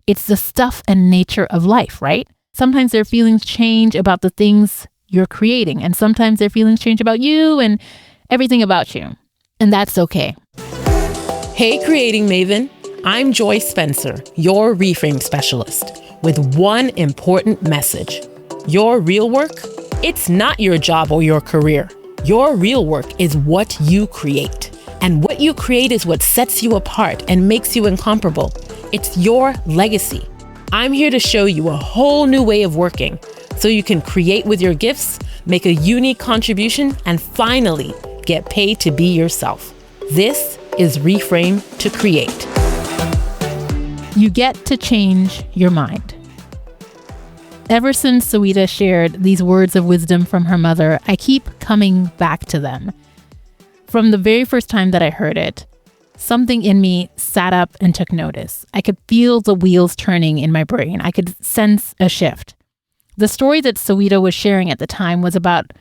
It's the stuff and nature of life, right? Sometimes their feelings change about the things you're creating, and sometimes their feelings change about you and everything about you. And that's okay. Hey, creating maven. I'm Joy Spencer, your reframe specialist, with one important message. Your real work, it's not your job or your career. Your real work is what you create. And what you create is what sets you apart and makes you incomparable. It's your legacy. I'm here to show you a whole new way of working so you can create with your gifts, make a unique contribution, and finally get paid to be yourself. This is Reframe to Create. You get to change your mind. Ever since Sawida shared these words of wisdom from her mother, I keep coming back to them. From the very first time that I heard it, something in me sat up and took notice. I could feel the wheels turning in my brain. I could sense a shift. The story that Sawida was sharing at the time was about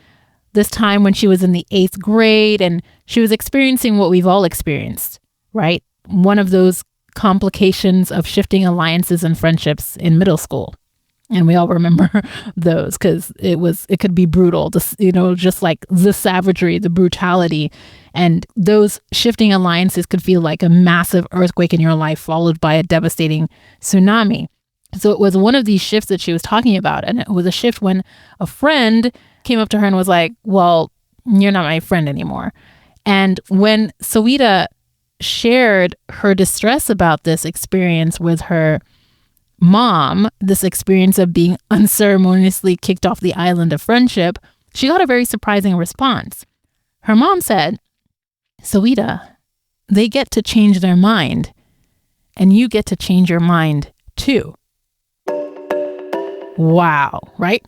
this time when she was in the 8th grade and she was experiencing what we've all experienced, right? One of those complications of shifting alliances and friendships in middle school. And we all remember those because it could be brutal, just like the savagery, the brutality. And those shifting alliances could feel like a massive earthquake in your life followed by a devastating tsunami. So it was one of these shifts that she was talking about. And it was a shift when a friend came up to her and was like, well, you're not my friend anymore. And when Sawida shared her distress about this experience with her mom, this experience of being unceremoniously kicked off the island of friendship, she got a very surprising response. Her mom said, Sawida, they get to change their mind, and you get to change your mind too. Wow, right?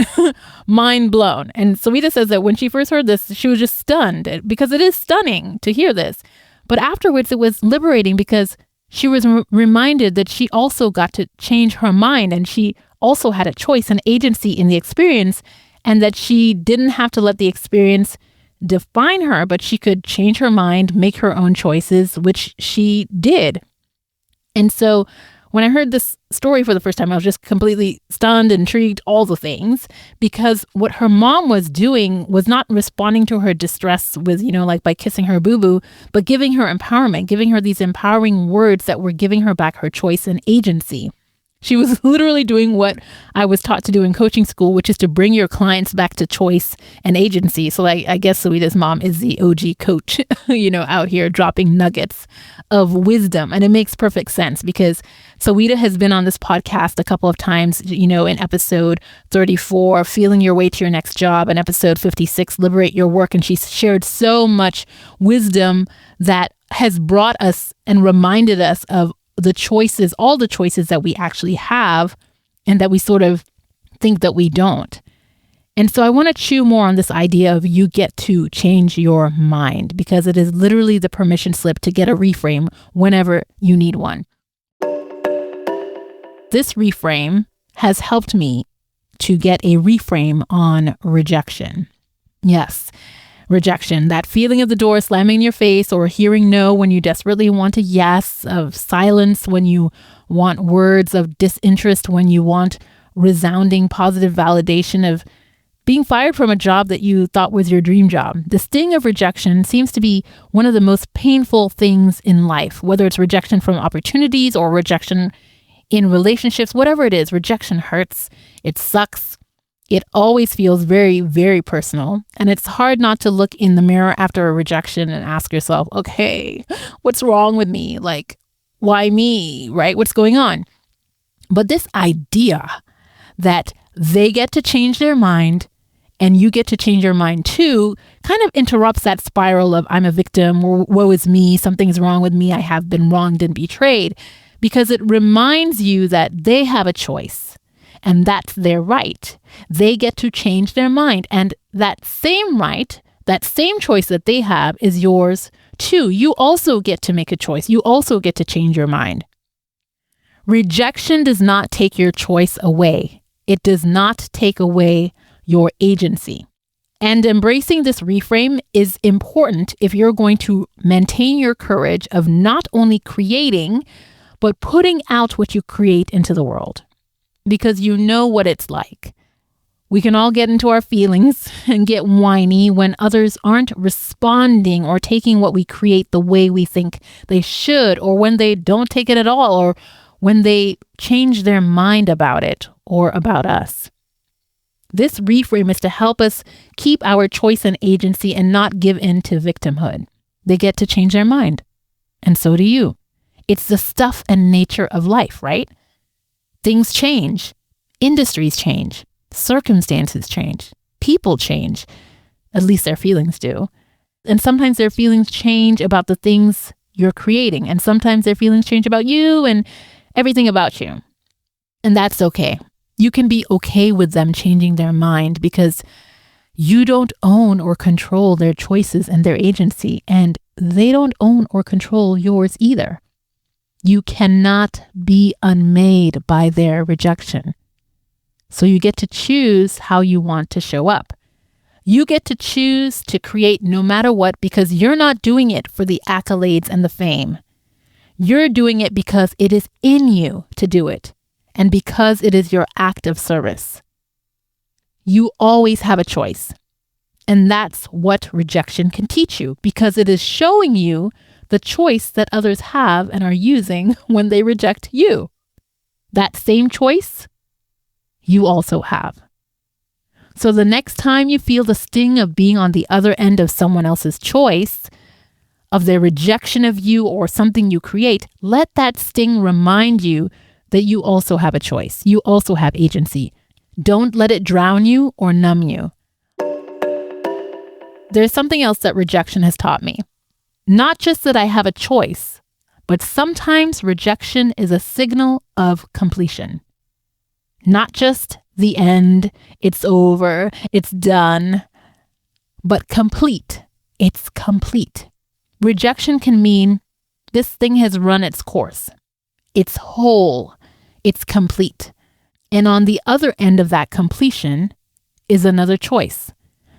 Mind blown. And Sawida says that when she first heard this, she was just stunned because it is stunning to hear this. But afterwards, it was liberating because she was reminded that she also got to change her mind and she also had a choice and agency in the experience, and that she didn't have to let the experience define her, but she could change her mind, make her own choices, which she did. And so when I heard this story for the first time, I was just completely stunned, intrigued, all the things, because what her mom was doing was not responding to her distress with, like by kissing her boo-boo, but giving her empowerment, giving her these empowering words that were giving her back her choice and agency. She was literally doing what I was taught to do in coaching school, which is to bring your clients back to choice and agency. So I guess Sawida's mom is the OG coach, out here dropping nuggets of wisdom. And it makes perfect sense because Sawida has been on this podcast a couple of times, in episode 34, Feeling Your Way to Your Next Job, and episode 56, Liberate Your Work. And she's shared so much wisdom that has brought us and reminded us of all the choices that we actually have and that we sort of think that we don't. And so I want to chew more on this idea of you get to change your mind, because it is literally the permission slip to get a reframe whenever you need one. This reframe has helped me to get a reframe on rejection. Yes. Rejection, that feeling of the door slamming in your face, or hearing no when you desperately want a yes, of silence when you want words, of disinterest when you want resounding positive validation, of being fired from a job that you thought was your dream job. The sting of rejection seems to be one of the most painful things in life, whether it's rejection from opportunities or rejection in relationships, whatever it is. Rejection hurts. It sucks. It always feels very, very personal. And it's hard not to look in the mirror after a rejection and ask yourself, okay, what's wrong with me? Like, why me, right? What's going on? But this idea that they get to change their mind and you get to change your mind too kind of interrupts that spiral of I'm a victim, or woe is me, something's wrong with me, I have been wronged and betrayed, because it reminds you that they have a choice. And that's their right. They get to change their mind. And that same right, that same choice that they have is yours too. You also get to make a choice. You also get to change your mind. Rejection does not take your choice away. It does not take away your agency. And embracing this reframe is important if you're going to maintain your courage of not only creating, but putting out what you create into the world, because you know what it's like. We can all get into our feelings and get whiny when others aren't responding or taking what we create the way we think they should, or when they don't take it at all, or when they change their mind about it or about us. This reframe is to help us keep our choice and agency and not give in to victimhood. They get to change their mind, and so do you. It's the stuff and nature of life, right? Things change, industries change, circumstances change, people change, at least their feelings do. And sometimes their feelings change about the things you're creating, and sometimes their feelings change about you and everything about you. And that's okay. You can be okay with them changing their mind because you don't own or control their choices and their agency, and they don't own or control yours either. You cannot be unmade by their rejection. So you get to choose how you want to show up. You get to choose to create no matter what, because you're not doing it for the accolades and the fame. You're doing it because it is in you to do it, and because it is your act of service. You always have a choice. And that's what rejection can teach you, because it is showing you the choice that others have and are using when they reject you. That same choice you also have. So the next time you feel the sting of being on the other end of someone else's choice, of their rejection of you or something you create, let that sting remind you that you also have a choice. You also have agency. Don't let it drown you or numb you. There's something else that rejection has taught me. Not just that I have a choice, but sometimes rejection is a signal of completion. Not just the end, it's over, it's done, but complete. It's complete. Rejection can mean this thing has run its course. It's whole. It's complete. And on the other end of that completion is another choice.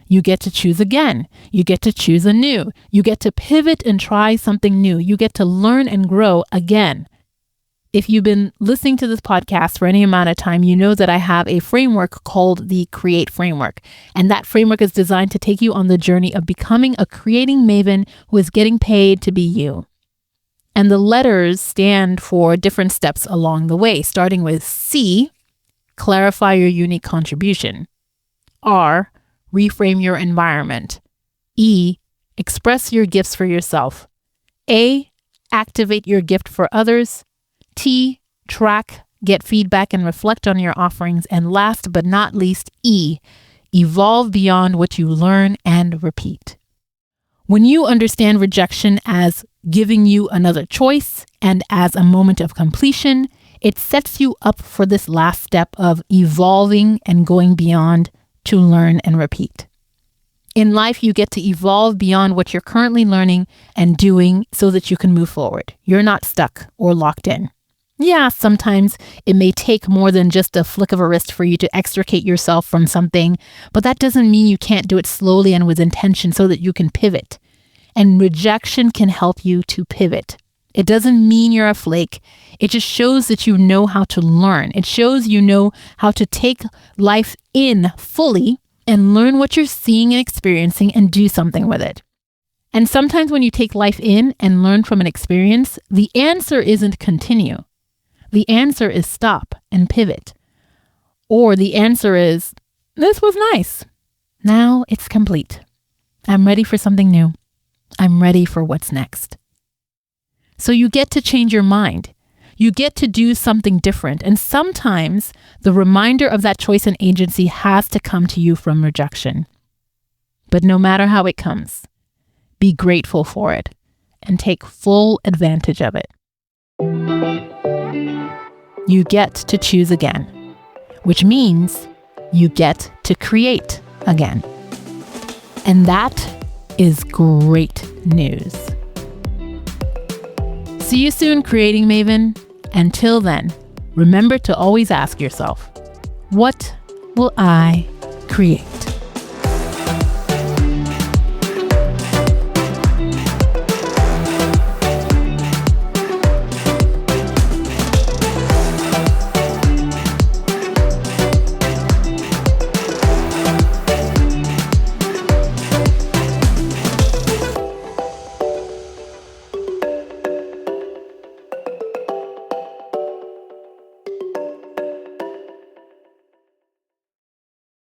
You get to choose again. You get to choose anew. You get to pivot and try something new. You get to learn and grow again. If you've been listening to this podcast for any amount of time, you know that I have a framework called the C.R.E.A.T.E framework. And that framework is designed to take you on the journey of becoming a creating maven who is getting paid to be you. And the letters stand for different steps along the way, starting with C, clarify your unique contribution. R, reframe your environment. E, express your gifts for yourself. A, activate your gift for others. T, track, get feedback, and reflect on your offerings. And last but not least, E, evolve beyond what you learn and repeat. When you understand rejection as giving you another choice and as a moment of completion, it sets you up for this last step of evolving and going beyond to learn and repeat. In life, you get to evolve beyond what you're currently learning and doing so that you can move forward. You're not stuck or locked in. Yeah, sometimes it may take more than just a flick of a wrist for you to extricate yourself from something, but that doesn't mean you can't do it slowly and with intention so that you can pivot. And rejection can help you to pivot. It doesn't mean you're a flake. It just shows that you know how to learn. It shows you know how to take life in fully and learn what you're seeing and experiencing and do something with it. And sometimes when you take life in and learn from an experience, the answer isn't continue. The answer is stop and pivot. Or the answer is, this was nice. Now it's complete. I'm ready for something new. I'm ready for what's next. So you get to change your mind. You get to do something different. And sometimes the reminder of that choice and agency has to come to you from rejection. But no matter how it comes, be grateful for it and take full advantage of it. You get to choose again, which means you get to create again. And that is great news. See you soon, Creating Maven. Until then, remember to always ask yourself, what will I create?